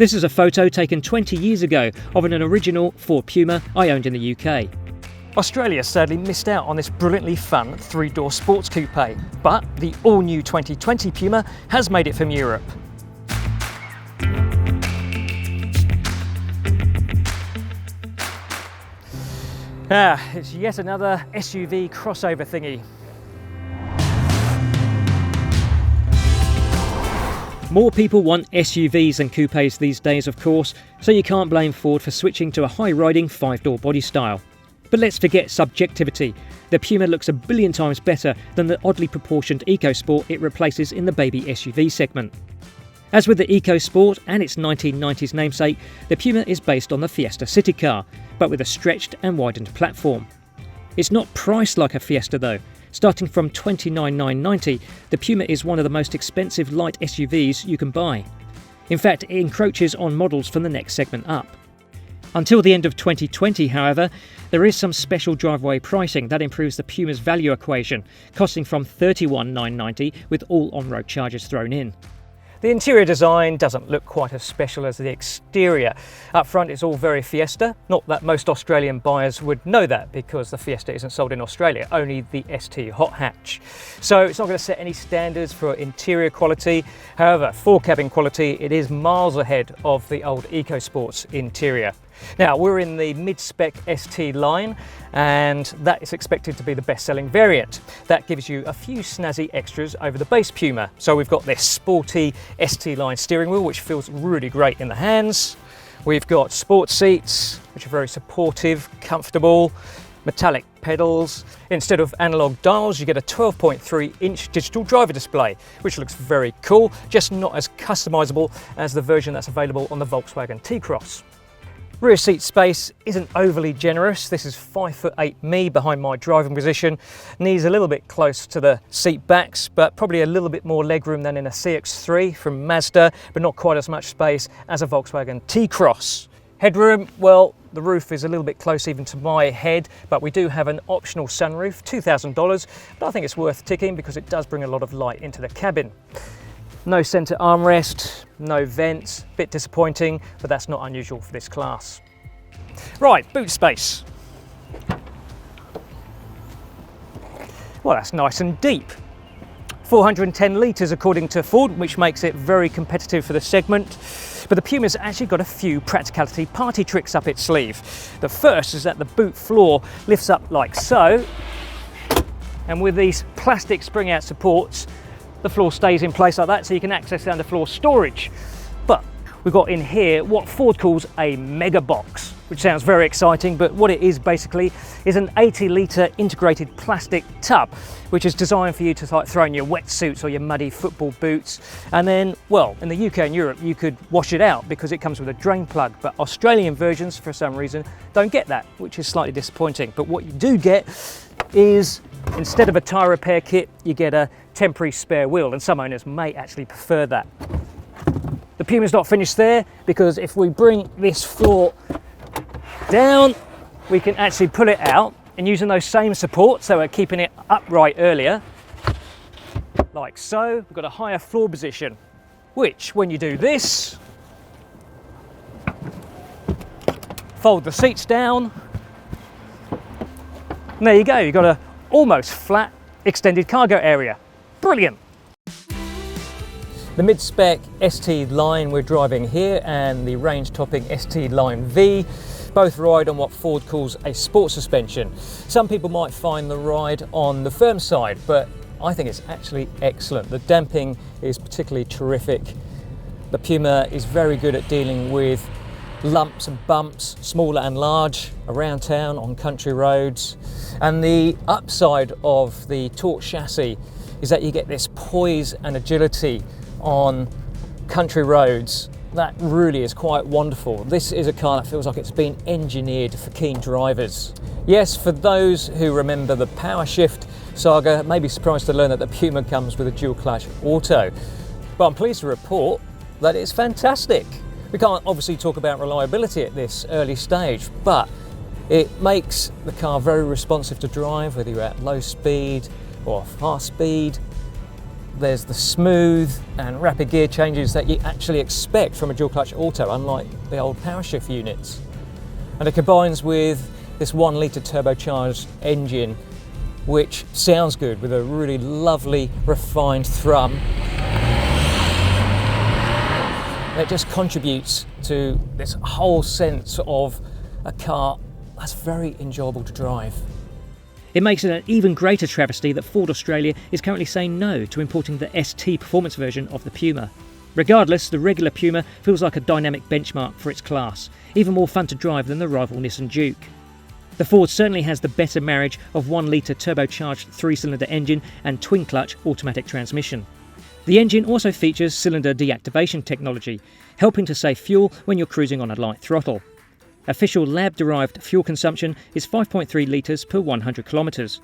This is a photo taken 20 years ago of an original Ford Puma I owned in the UK. Australia sadly missed out on this brilliantly fun three-door sports coupe, but the all-new 2020 Puma has made it from Europe. It's yet another SUV crossover thingy. More people want SUVs than coupes these days, of course, so you can't blame Ford for switching to a high-riding 5-door body style. But let's forget subjectivity. The Puma looks a billion times better than the oddly proportioned EcoSport it replaces in the baby SUV segment. As with the EcoSport and its 1990s namesake, the Puma is based on the Fiesta city car, but with a stretched and widened platform. It's not priced like a Fiesta though. Starting from $29,990, the Puma is one of the most expensive light SUVs you can buy. In fact, it encroaches on models from the next segment up. Until the end of 2020, however, there is some special driveway pricing that improves the Puma's value equation, costing from $31,990 with all on-road charges thrown in. The interior design doesn't look quite as special as the exterior. Up front it's all very Fiesta. Not that most Australian buyers would know that because the Fiesta isn't sold in Australia, only the ST hot hatch. So it's not going to set any standards for interior quality. However, for cabin quality it is miles ahead of the old EcoSport's interior. Now we're in the mid-spec ST line and that is expected to be the best-selling variant. That gives you a few snazzy extras over the base Puma. So we've got this sporty ST line steering wheel which feels really great in the hands. We've got sports seats which are very supportive, comfortable, metallic pedals. Instead of analog dials you get a 12.3-inch digital driver display which looks very cool, just not as customizable as the version that's available on the Volkswagen T-Cross. Rear seat space isn't overly generous. This is 5'8" me behind my driving position. Knees a little bit close to the seat backs, but probably a little bit more legroom than in a CX-3 from Mazda, but not quite as much space as a Volkswagen T-Cross. Headroom, well, the roof is a little bit close even to my head, but we do have an optional sunroof, $2,000, but I think it's worth ticking because it does bring a lot of light into the cabin. No centre armrest, no vents, bit disappointing, but that's not unusual for this class. Right, boot space. Well, that's nice and deep. 410 litres according to Ford, which makes it very competitive for the segment. But the Puma's actually got a few practicality party tricks up its sleeve. The first is that the boot floor lifts up like so, and with these plastic spring-out supports, the floor stays in place like that so you can access the underfloor storage. But we've got in here what Ford calls a mega box, which sounds very exciting, but what it is basically is an 80-litre integrated plastic tub, which is designed for you to like throw in your wetsuits or your muddy football boots. And then, well, in the UK and Europe, you could wash it out because it comes with a drain plug, but Australian versions, for some reason, don't get that, which is slightly disappointing. But what you do get is, instead of a tyre repair kit, you get a temporary spare wheel, and some owners may actually prefer that. The Puma's not finished there, because if we bring this floor down, we can actually pull it out, and using those same supports, so we're keeping it upright earlier, like so, we've got a higher floor position, which when you do this, fold the seats down, and there you go, you've got a almost flat extended cargo area. Brilliant! The mid-spec ST line we're driving here and the range-topping ST line V both ride on what Ford calls a sport suspension. Some people might find the ride on the firm side, but I think it's actually excellent. The damping is particularly terrific. The Puma is very good at dealing with lumps and bumps, smaller and large, around town, on country roads. And the upside of the torque chassis is that you get this poise and agility on country roads. That really is quite wonderful. This is a car that feels like it's been engineered for keen drivers. Yes, for those who remember the power shift saga, may be surprised to learn that the Puma comes with a dual clutch auto. But I'm pleased to report that it's fantastic. We can't obviously talk about reliability at this early stage, but it makes the car very responsive to drive, whether you're at low speed or fast speed. There's the smooth and rapid gear changes that you actually expect from a dual clutch auto, unlike the old power shift units. And it combines with this 1 litre turbocharged engine, which sounds good with a really lovely refined thrum. It just contributes to this whole sense of a car that's very enjoyable to drive. It makes it an even greater travesty that Ford Australia is currently saying no to importing the ST performance version of the Puma. Regardless, the regular Puma feels like a dynamic benchmark for its class, even more fun to drive than the rival Nissan Duke. The Ford certainly has the better marriage of 1 litre turbocharged 3-cylinder engine and twin-clutch automatic transmission. The engine also features cylinder deactivation technology, helping to save fuel when you're cruising on a light throttle. Official lab-derived fuel consumption is 5.3 litres per 100 kilometres.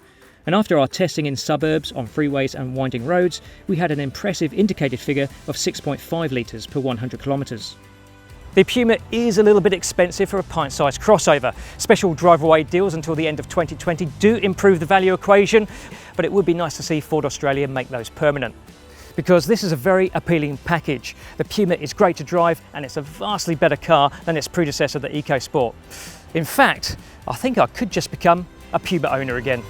And after our testing in suburbs, on freeways and winding roads, we had an impressive indicated figure of 6.5 litres per 100 kilometres. The Puma is a little bit expensive for a pint-sized crossover. Special drive-away deals until the end of 2020 do improve the value equation, but it would be nice to see Ford Australia make those permanent. Because this is a very appealing package. The Puma is great to drive and it's a vastly better car than its predecessor, the EcoSport. In fact, I think I could just become a Puma owner again.